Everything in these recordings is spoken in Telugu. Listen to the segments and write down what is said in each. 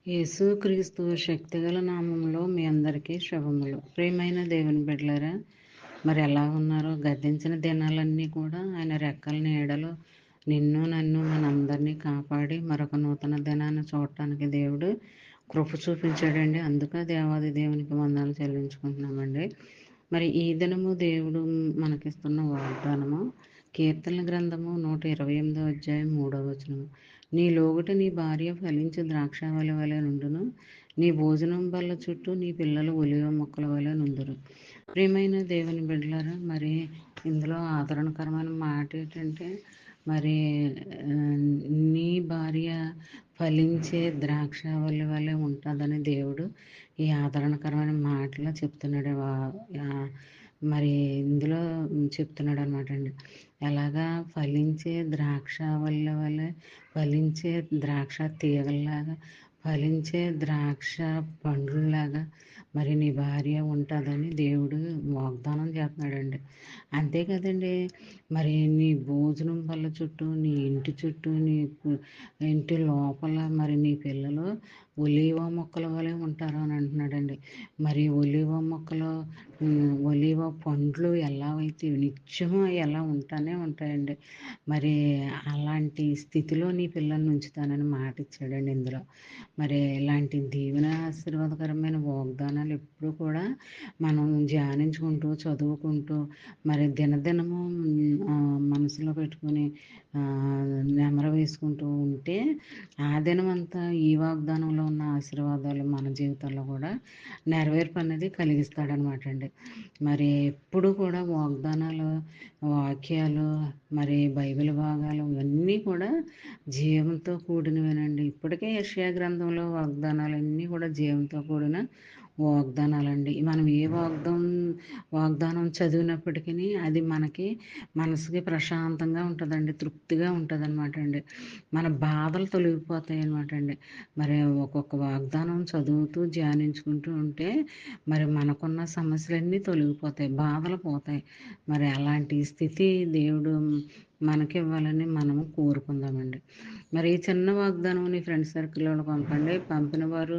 యేసుక్రీస్తు శక్తిగల నామంలో మీ అందరికీ శుభములు. ప్రియమైన దేవుని బిడ్డలారా, మరి ఎలా ఉన్నారో? గతించిన దినాలన్నీ కూడా ఆయన రెక్కల నీడలో నన్ను మనందరినీ కాపాడి మరొక నూతన దినాన్ని చూడటానికి దేవుడు కృప చూపించాడండి. అందుకే దేవాది దేవునికి వందనాలు చెల్లించుకుంటున్నామండి. మరి ఈ దినము దేవుడు మనకిస్తున్న వాగ్దానము కీర్తనల గ్రంథము 128వ అధ్యాయం 3వ వచనము. నీ లోగుట నీ భార్య ఫలించి ద్రాక్షావళి వలె నుండును, నీ భోజనం బల్ల చుట్టూ నీ పిల్లలు ఒలివ మొక్కల వలె నుందురు. ప్రియమైన దేవుని బిడ్డలారా, మరి ఇందులో ఆదరణకరమైన మాట ఏంటంటే, మరి నీ భార్య ఫలించే ద్రాక్షావళి వలె ఉంటుందని దేవుడు ఈ ఆదరణకరమైన మాటలో చెప్తున్నాడు. మరి ఇందులో చెప్తున్నాడు అనమాట అండి. ఎలాగా ఫలించే ద్రాక్షావళి వలె, ఫలించే ద్రాక్ష తీగల్లాగా, ఫలించే ద్రాక్ష పండ్లలాగా మరి నీ భార్య ఉంటుందని దేవుడు వాగ్దానం చేస్తున్నాడండి. అంతే కదండి, మరి నీ భోజనం బల్ల చుట్టూ, నీ ఇంటి చుట్టూ, నీ ఇంటి లోపల మరి నీ పిల్లలు ఒలీవ మొక్కల వలె ఉంటారు అని అంటున్నాడండి. మరి ఒలీవ మొక్కలు, ఒలీవ పండ్లు ఎలా అయితే నిత్యము ఎలా ఉంటానే ఉంటాయండి. మరి అలాంటి స్థితిలో నీ పిల్లల్ని ఉంచుతానని మాట ఇచ్చాడండి ఇందులో. మరి ఇలాంటి దీవెన ఆశీర్వాదకరమైన వాగ్దానాలు ఎప్పుడు కూడా మనం ధ్యానించుకుంటూ, చదువుకుంటూ, మరి దినదినము మనసులో పెట్టుకుని నెమరు వేసుకుంటూ ఉంటే ఆ దినమంతా ఈ వాగ్దానంలో ఉన్న ఆశీర్వాదాలు మన జీవితంలో కూడా నెరవేర్పు అనేది కలిగిస్తాడనమాట అండి. మరి ఎప్పుడు కూడా వాగ్దానాలు, వాక్యాలు, మరి బైబిల్ భాగాలు ఇవన్నీ కూడా జీవంతో కూడినవేనండి. ఇప్పటికే యెషయా గ్రంథంలో వాగ్దానాలన్నీ కూడా జీవంతో కూడిన వాగ్దానాలండి. మనం ఏ వాగ్దానం చదివినప్పటికీ అది మనకి మనసుకి ప్రశాంతంగా ఉంటుందండి, తృప్తిగా ఉంటుంది అనమాట అండి. మన బాధలు తొలగిపోతాయి అనమాట అండి. మరి ఒక్కొక్క వాగ్దానం చదువుతూ ధ్యానించుకుంటూ ఉంటే మరి మనకున్న సమస్యలన్నీ తొలగిపోతాయి, బాధలు పోతాయి. మరి అలాంటి స్థితి దేవుడు మనకి ఇవ్వాలని మనము కోరుకుందామండి. మరి ఈ చిన్న వాగ్దానం నీ ఫ్రెండ్స్ సర్కిల్లో పంపండి. పంపిన వారు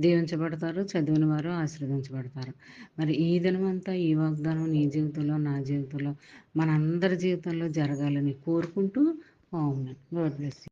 దీవించబడతారు, చదివిన వారు ఆశీర్వదించబడతారు. మరి ఈ దినమంతా ఈ వాగ్దానం నీ జీవితంలో, నా జీవితంలో, మనందరి జీవితంలో జరగాలని కోరుకుంటూ, అవును, గాడ్ బ్లెస్ యు.